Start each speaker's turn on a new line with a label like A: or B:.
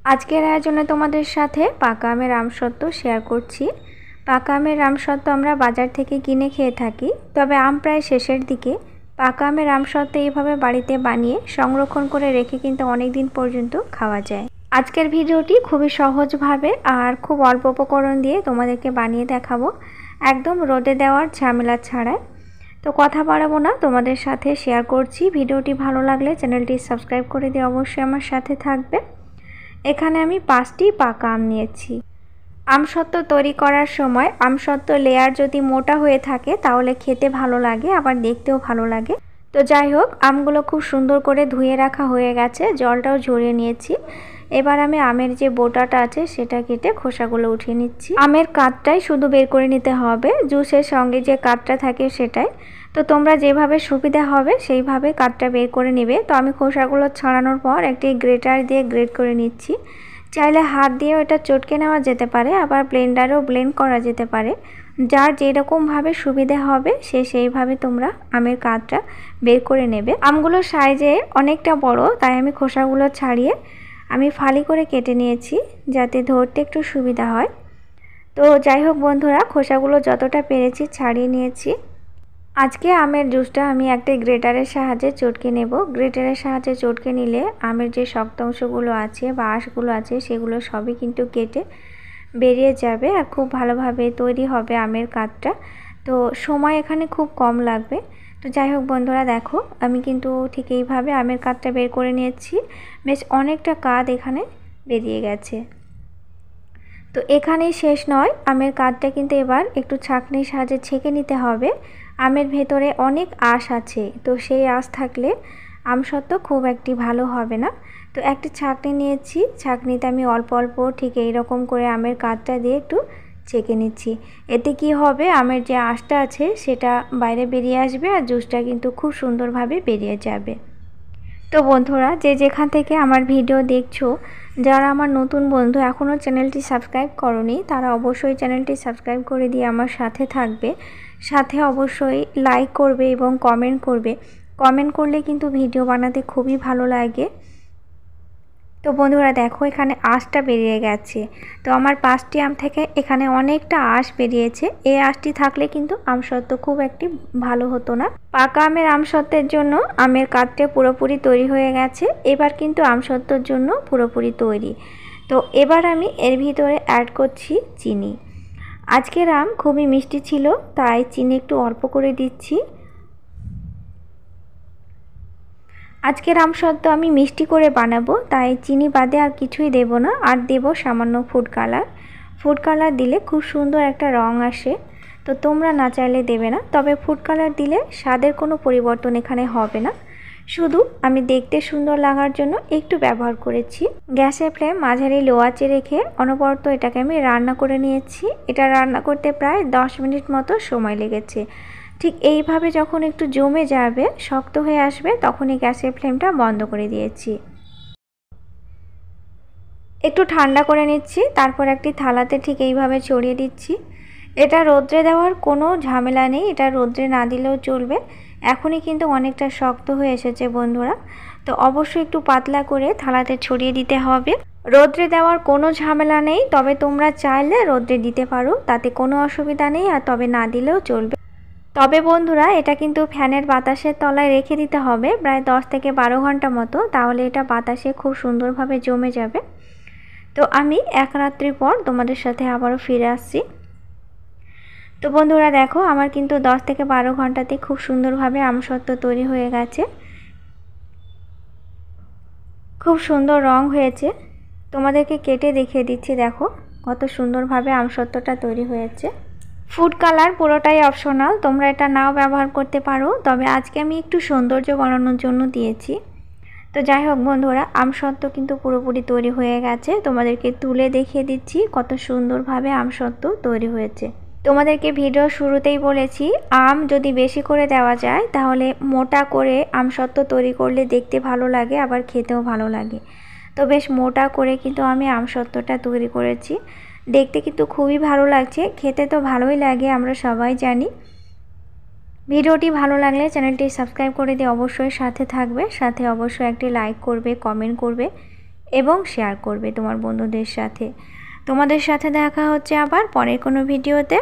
A: আজকের আয়োজনে তোমাদের সাথে পাকা আমের আমসত্ত্ব শেয়ার করছি। পাকা আমের আমসত্ত্ব আমরা বাজার থেকে কিনে খেয়ে থাকি, তবে আম প্রায় শেষের দিকে। পাকা আমের আমসত্ত্ব এইভাবে বাড়িতে বানিয়ে সংরক্ষণ করে রেখে কিন্তু অনেক দিন পর্যন্ত খাওয়া যায়। আজকের ভিডিওটি খুবই সহজভাবে আর খুব অল্প উপকরণ দিয়ে তোমাদেরকে বানিয়ে দেখাবো, একদম রোদে দেওয়ার ঝামেলা ছাড়াই। তো কথা বাড়াবো না, তোমাদের সাথে শেয়ার করছি। ভিডিওটি ভালো লাগলে চ্যানেলটি সাবস্ক্রাইব করে দিয়ে অবশ্যই আমার সাথে থাকবে। এখানে আমি 5টি পাকা আম নিয়েছি। আমসত্ত্ব তৈরি করার সময় আমসত্ত্ব লেয়ার যদি মোটা হয়ে থাকে তাহলে খেতে ভালো লাগে, আবার দেখতেও ভালো লাগে। তো যাই হোক, আমগুলো খুব সুন্দর করে ধুয়ে রাখা হয়ে গেছে, জলটাও ঝরিয়ে নিয়েছি। এবার আমি আমের যে বোটাটা আছে সেটা কেটে খোসাগুলো উঠিয়ে নিচ্ছি। আমের কাঠটাই শুধু বের করে নিতে হবে, জুসের সঙ্গে যে কাঠটা থাকে সেটাই। তো তোমরা যেভাবে সুবিধা হবে সেইভাবে কাঠটা বের করে নেবে। তো আমি খোসাগুলো ছাড়ানোর পর একটি গ্রেটার দিয়ে গ্রেট করে নিচ্ছি। চাইলে হাত দিয়েও এটা চটকে নেওয়া যেতে পারে, আবার ব্লেন্ডারেও ব্লেন্ড করা যেতে পারে। যার যেরকমভাবে সুবিধা হবে সেইভাবে তোমরা আমের কাঠটা বের করে নেবে। আমগুলোর সাইজে অনেকটা বড়, তাই আমি খোসাগুলো ছাড়িয়ে আমি ফালি করে কেটে নিয়েছি যাতে ধরতে একটু সুবিধা হয়। তো যাই হোক বন্ধুরা, খোসাগুলো যতটা পেরেছি ছাড়িয়ে নিয়েছি। আজকে আমের জুসটা আমি একটা গ্রেটারের সাহায্যে চটকে নেব। গ্রেটারের সাহায্যে চটকে নিলে আমের যে শক্ত অংশগুলো আছে বা আঁশগুলো আছে সেগুলো সবই কিন্তু কেটে বেরিয়ে যাবে আর খুব ভালোভাবে তৈরি হবে আমের কাঠটা। তো সময় এখানে খুব কম লাগবে। তো যাই হোক বন্ধুরা, দেখো আমি কিন্তু ঠিক এইভাবে আমের কাঠটা বের করে নিয়েছি। বেশ অনেকটা কাঠ এখানে বেরিয়ে গেছে। তো এখানেই শেষ নয়, আমের কাঠটা কিন্তু এবার একটু ছাঁকনির সাহায্যে ছেঁকে নিতে হবে। আমের ভেতরে অনেক আঁশ আছে, তো সেই আঁশ থাকলে আমসত্ত্ব খুব একটি ভালো হবে না। তো একটি ছাঁকনি নিয়েছি, ছাঁকনিতে আমি অল্প অল্প ঠিক এইরকম করে আমের কাঠটা দিয়ে একটু ছেঁকে নিচ্ছি। এতে কি হবে, আমের যে আঁশটা আছে সেটা বাইরে বেরিয়ে আসবে আর জুসটা কিন্তু খুব সুন্দরভাবে বেরিয়ে যাবে। তো বন্ধুরা, যে যেখান থেকে আমার ভিডিও দেখছো, যারা আমার নতুন বন্ধু এখনও চ্যানেলটি সাবস্ক্রাইব করনি, তারা অবশ্যই চ্যানেলটি সাবস্ক্রাইব করে দিয়ে আমার সাথে থাকবে। সাথে অবশ্যই লাইক করবে এবং কমেন্ট করবে। কমেন্ট করলে কিন্তু ভিডিও বানাতে খুবই ভালো লাগে। তো বন্ধুরা দেখো, এখানে আঁশটা বেরিয়ে গেছে। তো আমার 5টি আম থেকে এখানে অনেকটা আঁশ বেরিয়েছে। এই আঁশটি থাকলে কিন্তু আমসত্ত্ব খুব একটি ভালো হতো না। পাকা আমের আমসত্ত্বের জন্য আমের কাঠটা পুরোপুরি তৈরি হয়ে গেছে। এবার কিন্তু আমসত্ত্বর জন্য পুরোপুরি তৈরি। তো এবার আমি এর ভিতরে অ্যাড করছি চিনি। আজকের আম খুবই মিষ্টি ছিল, তাই চিনি একটু অল্প করে দিচ্ছি। আজকের আমসত্ত্ব আমি মিষ্টি করে বানাবো, তাই চিনি বাদে আর কিছুই দেব না। আর দেব সামান্য ফুড কালার। ফুড কালার দিলে খুব সুন্দর একটা রং আসে। তো তোমরা না চাইলে দেবে না, তবে ফুড কালার দিলে স্বাদের কোনো পরিবর্তন এখানে হবে না, শুধু আমি দেখতে সুন্দর লাগার জন্য একটু ব্যবহার করেছি। গ্যাসের ফ্লেম মাঝারি লো আঁচে রেখে অনবরত এটাকে আমি রান্না করে নিয়েছি। এটা রান্না করতে প্রায় 10 মিনিট মতো সময় লেগেছে। ঠিক এইভাবে যখন একটু জমে যাবে, শক্ত হয়ে আসবে, তখনই গ্যাসের ফ্লেমটা বন্ধ করে দিয়েছি। একটু ঠান্ডা করে নিচ্ছি, তারপর একটি থালাতে ঠিক এইভাবে ছড়িয়ে দিচ্ছি। এটা রোদ্রে দেওয়ার কোনো ঝামেলা নেই, এটা রোদ্রে না দিলেও চলবে। এখনই কিন্তু অনেকটা শক্ত হয়ে এসেছে বন্ধুরা, তো অবশ্যই একটু পাতলা করে থালাতে ছড়িয়ে দিতে হবে। রোদ্রে দেওয়ার কোনো ঝামেলা নেই, তবে তোমরা চাইলে রোদ্রে দিতে পারো, তাতে কোনো অসুবিধা নেই, আর তবে না দিলেও চলবে। তবে বন্ধুরা, এটা কিন্তু ফ্যানের বাতাসের তলায় রেখে দিতে হবে প্রায় 10 থেকে 12 ঘন্টা মতো, তাহলে এটা বাতাসে খুব সুন্দরভাবে জমে যাবে। তো আমি এক রাত্রি পর তোমাদের সাথে আবারও ফিরে আসছি। তো বন্ধুরা দেখো, আমার কিন্তু 10 থেকে 12 ঘন্টাতে খুব সুন্দরভাবে আমসত্ত্ব তৈরি হয়ে গেছে। খুব সুন্দর রং হয়েছে। তোমাদেরকে কেটে দেখিয়ে দিচ্ছি, দেখো কত সুন্দরভাবে আমসত্ত্বটা তৈরি হয়েছে। ফুড কালার পুরোটাই অপশনাল, তোমরা এটা নাও ব্যবহার করতে পারো, তবে আজকে আমি একটু সৌন্দর্য বাড়ানোর জন্য দিয়েছি। তো যাই হোক বন্ধুরা, আমসত্ত্ব কিন্তু পুরোপুরি তৈরি হয়ে গেছে। তোমাদেরকে তুলে দেখিয়ে দিচ্ছি কত সুন্দরভাবে আমসত্ত্ব তৈরি হয়েছে। তোমাদেরকে ভিডিও শুরুতেই বলেছি, আম যদি বেশি করে দেওয়া যায় তাহলে মোটা করে আমসত্ত্ব তৈরি করলে দেখতে ভালো লাগে, আবার খেতেও ভালো লাগে। তো বেশ মোটা করে কিন্তু আমি আমসত্ত্বটা তৈরি করেছি। দেখতে কিন্তু খুবই ভালো লাগছে, খেতে তো ভালোই লাগে, আমরা সবাই জানি। ভিডিওটি ভালো লাগলে চ্যানেলটি সাবস্ক্রাইব করে দিয়ে অবশ্যই সাথে থাকবে, সাথে অবশ্যই একটি লাইক করবে, কমেন্ট করবে এবং শেয়ার করবে তোমার বন্ধুদের সাথে। তোমাদের সাথে দেখা হচ্ছে আবার পরের কোনো ভিডিওতে।